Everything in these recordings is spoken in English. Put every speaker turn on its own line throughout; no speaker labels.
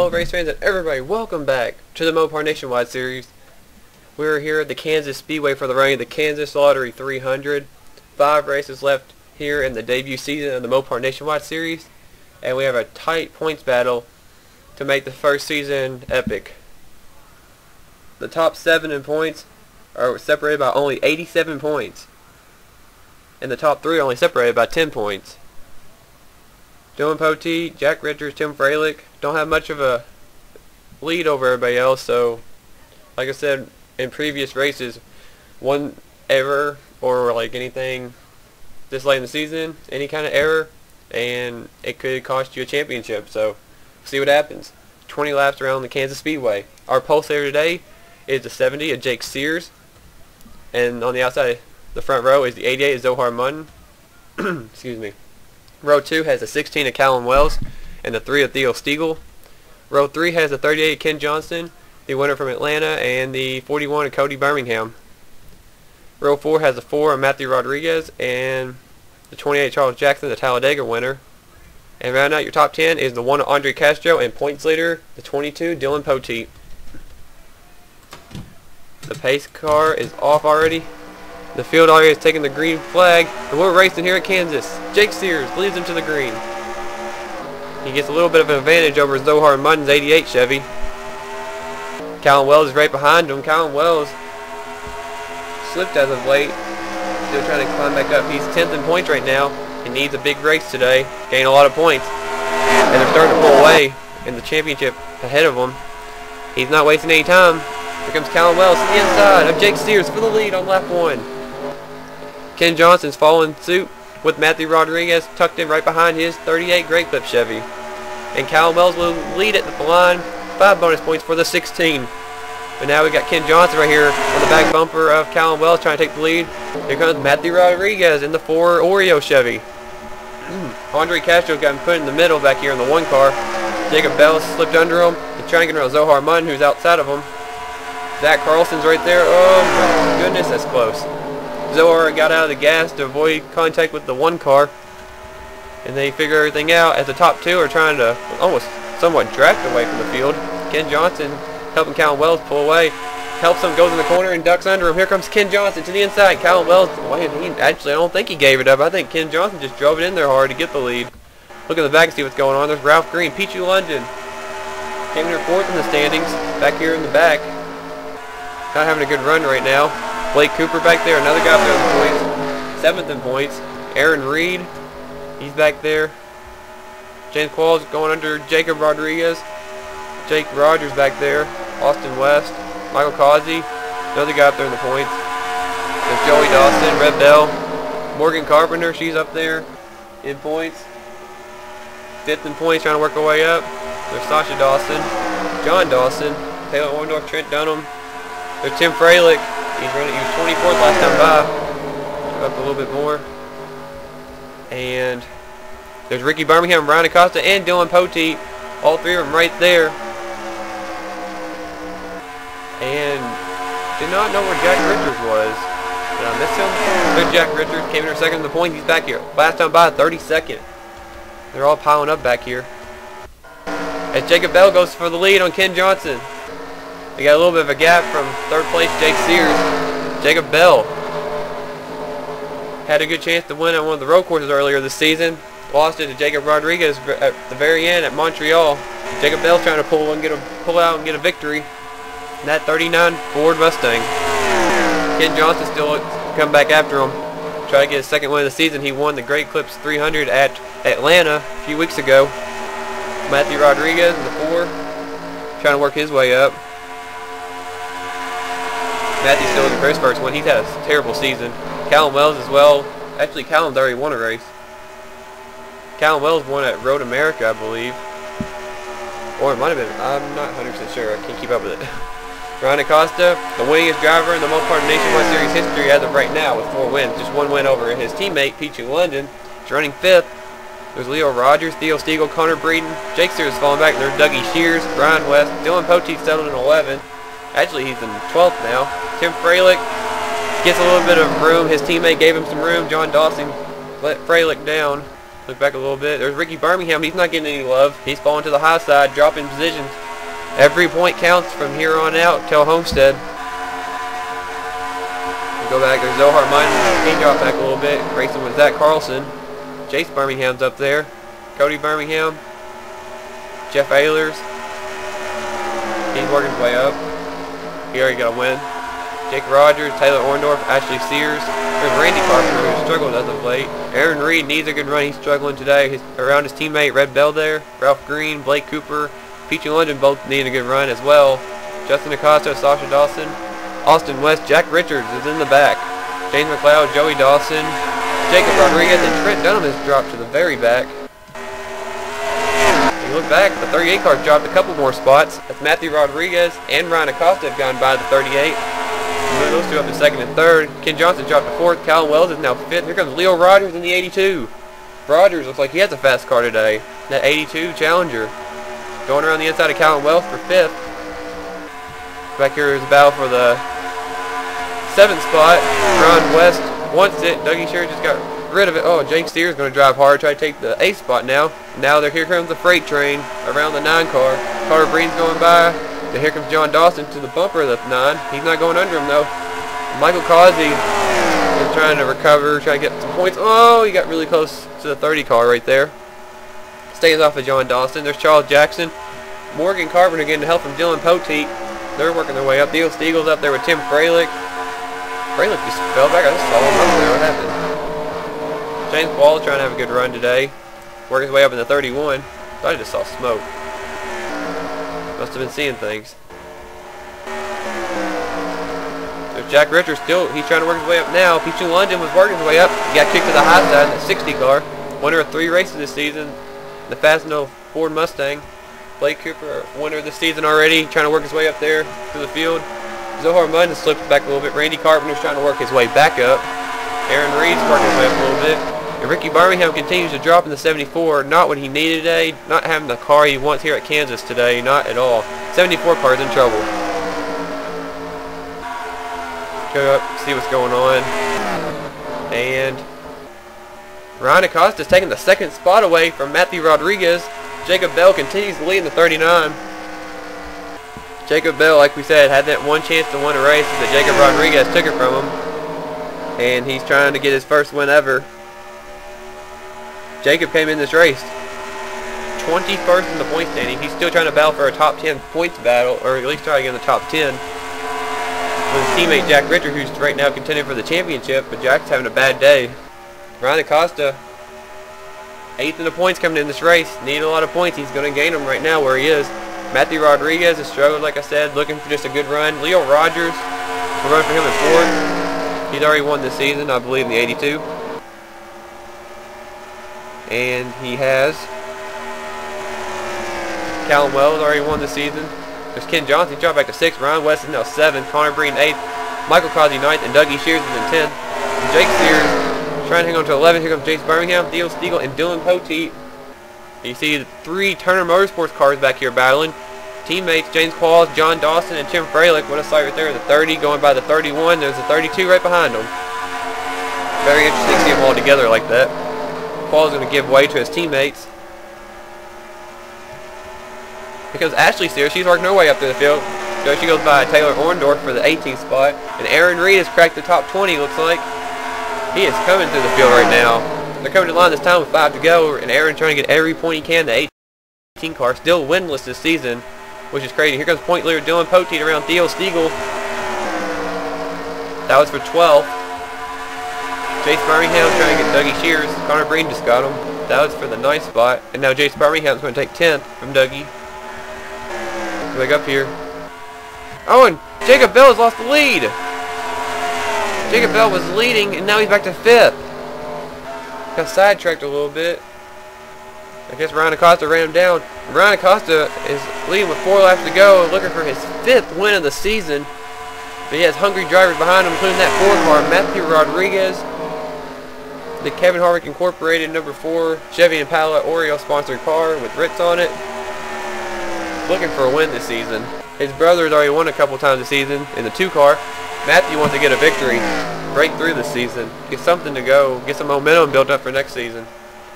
fellow race fans and everybody, welcome back to the Mopar Nationwide Series. We're here at the Kansas Speedway for the running of the Kansas Lottery 300. 5 races left here in the debut season of the Mopar Nationwide Series, and we have a tight points battle to make the first season epic. The top 7 in points are separated by only 87 points, and the top 3 are only separated by 10 points. Dylan Poteet, Jack Richards, Tim Freilich don't have much of a lead over everybody else, so like I said in previous races, one error or like anything this late in the season, any kind of error, and it could cost you a championship. So see what happens. 20 laps around the Kansas Speedway. Our pulsator today is the 70 of Jake Sears, and on the outside, the front row is the 88 of Zohar Munn. Excuse me. Row 2 has the 16 of Callum Wells and the 3 of Theo Stiegel. Row 3 has the 38 of Ken Johnson, the winner from Atlanta, and the 41 of Cody Birmingham. Row 4 has the 4 of Matthew Rodriguez and the 28 Charles Jackson, the Talladega winner. And rounding out your top 10 is the 1 of Andre Castro, and points leader, the 22 Dylan Poteet. The pace car is off already. The field already has taken the green flag, and we're racing here at Kansas. Jake Sears leads him to the green. He gets a little bit of an advantage over Zohar Munn's 88 Chevy. Callum Wells is right behind him. Callum Wells slipped as of late, still trying to climb back up. He's 10th in points right now. He needs a big race today, gain a lot of points, and they're starting to pull away in the championship ahead of him. He's not wasting any time. Here comes Callum Wells to the inside of Jake Sears for the lead on lap 1. Ken Johnson's following suit with Matthew Rodriguez tucked in right behind his 38 Great Clip Chevy. And Callum Wells will lead at the line, 5 bonus points for the 16. But now we got Ken Johnson right here on the back bumper of Callum Wells trying to take the lead. Here comes Matthew Rodriguez in the 4 Oreo Chevy. Andre Castro got him put in the middle back here in the 1 car. Jacob Bell slipped under him. He's trying to get around Zohar Munn, who's outside of him. Zach Carlson's right there. Oh my goodness, that's close. Zohar got out of the gas to avoid contact with the 1 car, and they figure everything out as the top 2 are trying to almost somewhat draft away from the field. Ken Johnson helping Callum Wells pull away, helps him, goes in the corner and ducks under him. Here comes Ken Johnson to the inside. Callum Wells, actually I don't think he gave it up. I think Ken Johnson just drove it in there hard to get the lead. Look at the back and see what's going on. There's Ralph Green, Peachy London came in 4th in the standings, back here in the back. Not having a good run right now. Blake Cooper back there, another guy up there in points. 7th in points. Aaron Reed, he's back there. James Qualls going under Jacob Rodriguez. Jake Rogers back there. Austin West, Michael Causey, another guy up there in the points. There's Joey Dawson, Red Bell, Morgan Carpenter, she's up there in points. 5th in points, trying to work her way up. There's Sasha Dawson, John Dawson, Taylor Orndorff, Trent Dunham. There's Tim Freilich. He was 24th last time by. Up a little bit more. And there's Ricky Birmingham, Brian Acosta, and Dylan Poteet. All 3 of them right there. And did not know where Jack Richards was. Did I miss him? There's Jack Richards, came in 2nd in the point. He's back here. Last time by, 32nd. They're all piling up back here. As Jacob Bell goes for the lead on Ken Johnson. We got a little bit of a gap from 3rd place Jake Sears. Jacob Bell had a good chance to win at one of the road courses earlier this season. Lost it to Jacob Rodriguez at the very end at Montreal. Jacob Bell trying to pull out and get a victory in that 39 Ford Mustang. Ken Johnson still come back after him. Try to get his 2nd win of the season. He won the Great Clips 300 at Atlanta a few weeks ago. Matthew Rodriguez in the 4 trying to work his way up. Matthew still in Chris first one. He's had a terrible season. Callum Wells as well. Actually, Callum's already won a race. Callum Wells won at Road America, I believe. Or it might have been. I'm not 100% sure. I can't keep up with it. Ryan Acosta, the winningest driver in the Mopar Nationwide Series history as of right now with 4 wins. Just 1 win over his teammate, Peachy London. He's running 5th. There's Leo Rogers, Theo Stiegel, Connor Breeden. Jake Sears falling back. There's Dougie Shears, Brian West. Dylan Poteet settled in 11th. Actually, he's in 12th now. Tim Freilich gets a little bit of room. His teammate gave him some room. John Dawson let Freilich down. Look back a little bit. There's Ricky Birmingham. He's not getting any love. He's falling to the high side, dropping positions. Every point counts from here on out till Homestead. Go back. There's Zohar Mine. He dropped back a little bit. Racing with Zach Carlson. Jace Birmingham's up there. Cody Birmingham. Jeff Ehlers. He's working his way up. He already got a win. Jake Rogers, Taylor Orndorff, Ashley Sears. There's Randy Carpenter, who struggled as of late. Aaron Reed needs a good run. He's struggling today. Around his teammate Red Bell there. Ralph Green, Blake Cooper, Peachy London both need a good run as well. Justin Acosta, Sasha Dawson. Austin West, Jack Richards is in the back. James McLeod, Joey Dawson, Jacob Rodriguez, and Trent Dunham has dropped to the very back. If you look back, the 38 car's dropped a couple more spots. That's Matthew Rodriguez and Ryan Acosta have gone by the 38. Move those two up to second and third. Ken Johnson dropped to fourth. Callum Wells is now fifth. Here comes Leo Rogers in the 82. Rogers looks like he has a fast car today. That 82 Challenger. Going around the inside of Callum Wells for fifth. Back here is a battle for the 7th spot. Ron West wants it. Dougie Shearer just got rid of it. Oh, Jake Steers is going to drive hard, try to take the 8th spot now. Now here comes the freight train around the 9 car. Carter Breen's going by. Then here comes John Dawson to the bumper of the 9. He's not going under him though. Michael Causey is trying to recover, trying to get some points. Oh, he got really close to the 30 car right there. Stays off of John Dawson. There's Charles Jackson. Morgan Carpenter getting the help from Dylan Poteet. They're working their way up. Theo Stiegel's up there with Tim Fralick. Fralick just fell back. I just saw him over there. What happened? James Wall trying to have a good run today. Working his way up in the 31. Thought I just saw smoke. Must have been seeing things. There's Jack Richards still. He's trying to work his way up now. Peachy London was working his way up. He got kicked to the high side in the 60 car. Winner of 3 races this season. The Fastenal Ford Mustang. Blake Cooper, winner of the season already, trying to work his way up there to the field. Zohar Munn has slipped back a little bit. Randy Carpenter's trying to work his way back up. Aaron Reed's working his way up a little bit. And Ricky Birmingham continues to drop in the 74. Not what he needed today. Not having the car he wants here at Kansas today. Not at all. 74 car's in trouble. Go up, see what's going on. And Ryan Acosta is taking the 2nd spot away from Matthew Rodriguez. Jacob Bell continues to lead in the 39. Jacob Bell, like we said, had that one chance to win a race, but Jacob Rodriguez took it from him. And he's trying to get his first win ever. Jacob came in this race 21st in the point standing. He's still trying to battle for a top 10 points battle, or at least try to get in the top 10. With his teammate Jack Richard, who's right now contending for the championship, but Jack's having a bad day. Ryan Acosta, 8th in the points coming in this race. Need a lot of points. He's going to gain them right now where he is. Matthew Rodriguez has struggled, like I said, looking for just a good run. Leo Rogers, we'll run for him in 4th. He's already won this season, I believe, in the 82. And he has Callum Wells already won this season. There's Ken Johnson, he dropped back to 6th. Ryan West is now 7th. Connor Breen 8th. Michael Causey 9th. And Dougie Shears is in 10th. And Jake Sears trying to hang on to 11th. Here comes Jace Birmingham, Theo Stiegel, and Dylan Poteet. You see the 3 Turner Motorsports cars back here battling. Teammates James Qualls, John Dawson, and Tim Fralick. What a sight right there. The 30 going by the 31. There's the 32 right behind them. Very interesting to see them all together like that. Qualls going to give way to his teammates. Here comes Ashley Sears. She's working her way up to the field. So she goes by Taylor Orndorff for the 18th spot. And Aaron Reed has cracked the top 20, looks like. He is coming through the field right now. They're coming to the line this time with 5 to go. And Aaron trying to get every point he can. The 18 car still winless this season, which is crazy. Here comes point leader Dylan Poteet around Theo Stiegel. That was for 12th. Jace Birmingham trying to get Dougie Shears. Connor Breen just got him. That was for the 9th spot. And now Jace Birmingham's going to take 10th from Dougie. Back up here. Oh, and Jacob Bell has lost the lead. Jacob Bell was leading, and now he's back to 5th. Got sidetracked a little bit. I guess Ryan Acosta ran him down. Ryan Acosta is leading with 4 laps to go, looking for his 5th win of the season. But he has hungry drivers behind him, including that 4 car, Matthew Rodriguez, the Kevin Harvick Incorporated number 4 Chevy Impala Oreo sponsored car with Ritz on it. Looking for a win this season. His brother's already won a couple times this season in the 2 car. Matthew wants to get a victory, break through this season, get something to go, get some momentum built up for next season.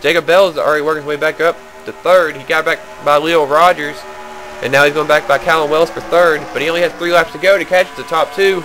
Jacob Bell's already working his way back up to third. He got back by Leo Rogers, and now he's going back by Callum Wells for third, but he only has 3 laps to go to catch the top 2.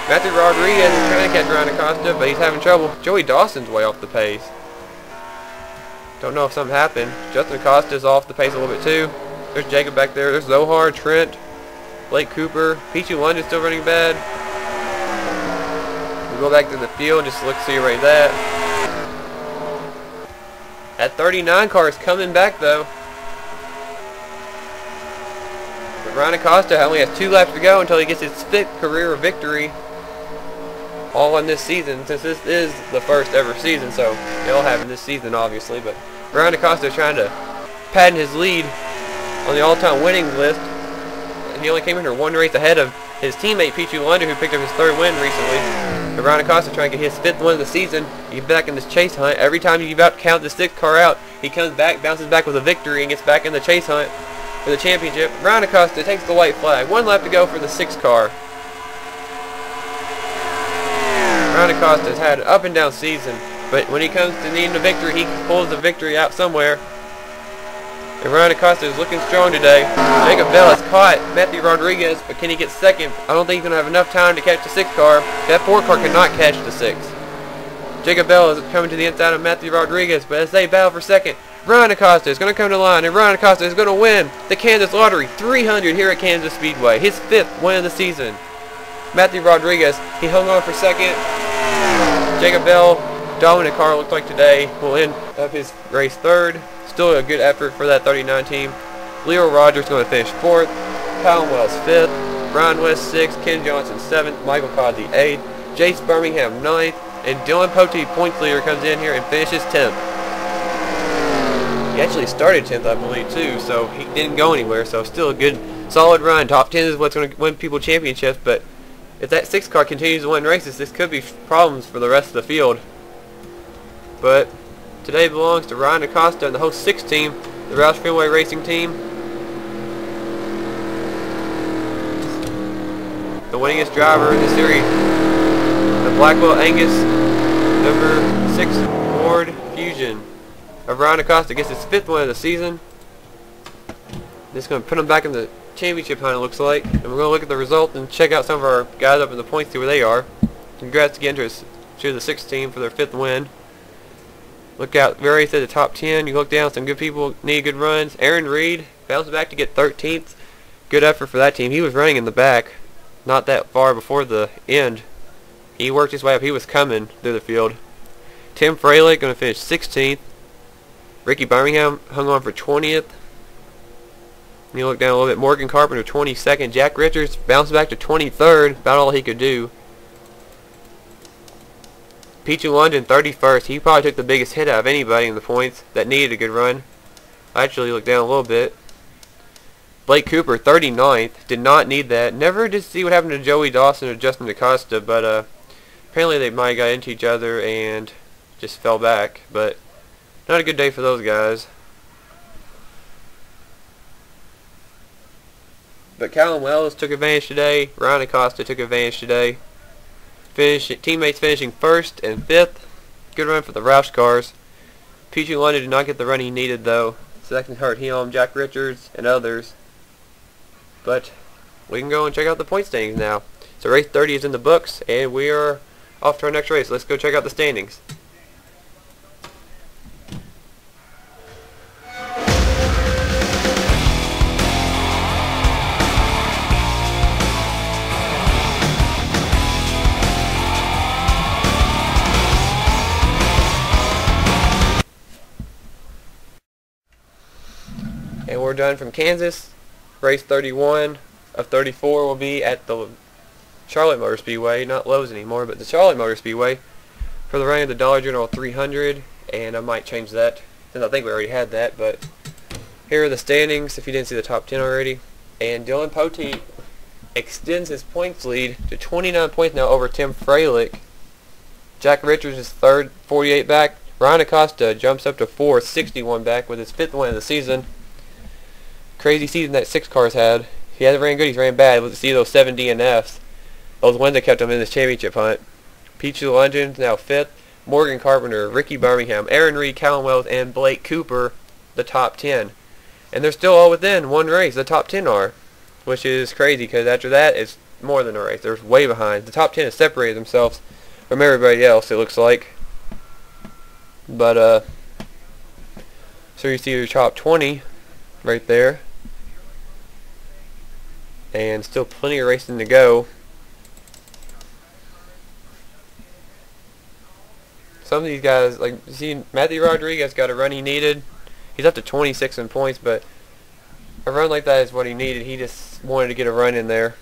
Matthew Rodriguez is trying to catch Ryan Acosta, but he's having trouble. Joey Dawson's way off the pace. Don't know if something happened. Justin Acosta's off the pace a little bit too. There's Jacob back there. There's Zohar, Trent, Blake Cooper. Peachy London's still running bad. We go back to the field, just look, see right that. That 39 car is coming back though. But Ryan Acosta only has 2 laps to go until he gets his 5th career victory. All in this season, since this is the first ever season, so they'll have in this season obviously, but Ryan Acosta is trying to patent his lead on the all-time winnings list. He only came in here 1 race ahead of his teammate Peachy Lunder, who picked up his 3rd win recently. But Ryan Acosta trying to get his 5th win of the season. He's back in this chase hunt. Every time you about count the 6th car out, he comes back, bounces back with a victory, and gets back in the chase hunt for the championship. Ryan Acosta takes the white flag. 1 lap to go for the 6th car. Ryan Acosta has had an up and down season, but when he comes to needing a victory, he pulls the victory out somewhere. And Ryan Acosta is looking strong today. Jacob Bell has caught Matthew Rodriguez, but can he get 2nd? I don't think he's going to have enough time to catch the 6th car. That 4 car cannot catch the 6th. Jacob Bell is coming to the inside of Matthew Rodriguez, but as they battle for 2nd, Ryan Acosta is going to come to the line, and Ryan Acosta is going to win the Kansas Lottery 300 here at Kansas Speedway. His 5th win of the season. Matthew Rodriguez, he hung on for 2nd. Jacob Bell, dominant car looked like today, will end up his race 3rd. Still a good effort for that 39 team. Leo Rogers going to finish 4th. Callum Wells 5th. Brian West 6th. Ken Johnson 7th. Michael Codley 8th. Jace Birmingham 9th. And Dylan Pote, points leader, comes in here and finishes 10th. He actually started 10th, I believe, too, so he didn't go anywhere. So still a good, solid run. Top 10 is what's going to win people championships, but if that 6th car continues to win races, this could be problems for the rest of the field. But today belongs to Ryan Acosta and the whole 6 team, the Roush Fenway Racing team. The winningest driver in the series, the Blackwell Angus number 6 Ford Fusion of Ryan Acosta, gets his 5th win of the season. This is going to put him back in the championship hunt, it looks like, and we're going to look at the result and check out some of our guys up in the points, see where they are. Congrats again to the 6th team for their 5th win. Look out, very to the top 10. You look down, some good people need good runs. Aaron Reed bounced back to get 13th. Good effort for that team. He was running in the back, not that far before the end. He worked his way up. He was coming through the field. Tim Fralick going to finish 16th. Ricky Birmingham hung on for 20th. You look down a little bit, Morgan Carpenter 22nd. Jack Richards bounced back to 23rd, about all he could do. Peachy London 31st. He probably took the biggest hit out of anybody in the points that needed a good run. I actually looked down a little bit. Blake Cooper 39th. Did not need that. Never did see what happened to Joey Dawson or Justin DaCosta, but apparently they might have got into each other and just fell back. But not a good day for those guys. But Callum Wells took advantage today. Ryan Acosta took advantage today. Teammates finishing 1st and 5th. Good run for the Roush cars. Peachy London did not get the run he needed though, so that can hurt him, Jack Richards, and others. But we can go and check out the point standings now. So race 30 is in the books, and we are off to our next race. Let's go check out the standings. And we're done from Kansas. Race 31 of 34 will be at the Charlotte Motor Speedway, not Lowe's anymore, but the Charlotte Motor Speedway for the running of the Dollar General 300, and I might change that since I think we already had that, but here are the standings if you didn't see the top 10 already. And Dylan Pote extends his points lead to 29 points now over Tim Fralick. Jack Richards is 3rd, 48 back. Ryan Acosta jumps up to 4th, 61 back with his 5th win of the season. Crazy season that 6 cars had. He hasn't ran good, he's ran bad. Let's see those 7 DNFs. Those wins that kept him in this championship hunt. Peachy London now 5th. Morgan Carpenter, Ricky Birmingham, Aaron Reed, Callum Wells, and Blake Cooper, the top 10. And they're still all within one race, the top 10 are, which is crazy because after that it's more than a race. They're way behind. The top 10 has separated themselves from everybody else, it looks like. But, so you see your top 20 right there. And still plenty of racing to go. Some of these guys, like, you see Matthew Rodriguez got a run he needed. He's up to 26 in points, but a run like that is what he needed. He just wanted to get a run in there.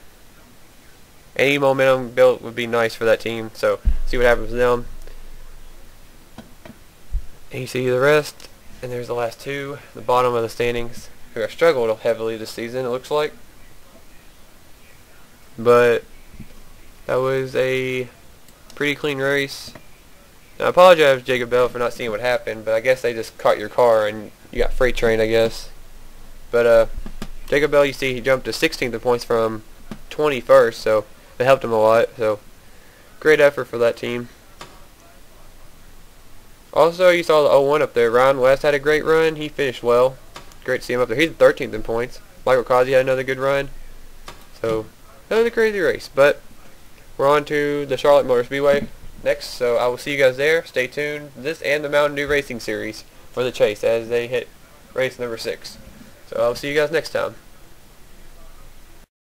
Any momentum built would be nice for that team, so see what happens to them. And you see the rest, and there's the last two, the bottom of the standings, who have struggled heavily this season, it looks like. But that was a pretty clean race. Now, I apologize, Jacob Bell, for not seeing what happened, but I guess they just caught your car and you got freight trained, I guess. But Jacob Bell, you see, he jumped to 16th in points from 21st, so it helped him a lot. So great effort for that team. Also, you saw the 0-1 up there. Ryan West had a great run. He finished well. Great to see him up there. He's 13th in points. Michael Causey had another good run. So another crazy race. But we're on to the Charlotte Motor Speedway next, so I will see you guys there. Stay tuned. This and the Mountain Dew Racing Series for the chase as they hit race number 6. So I'll see you guys next time.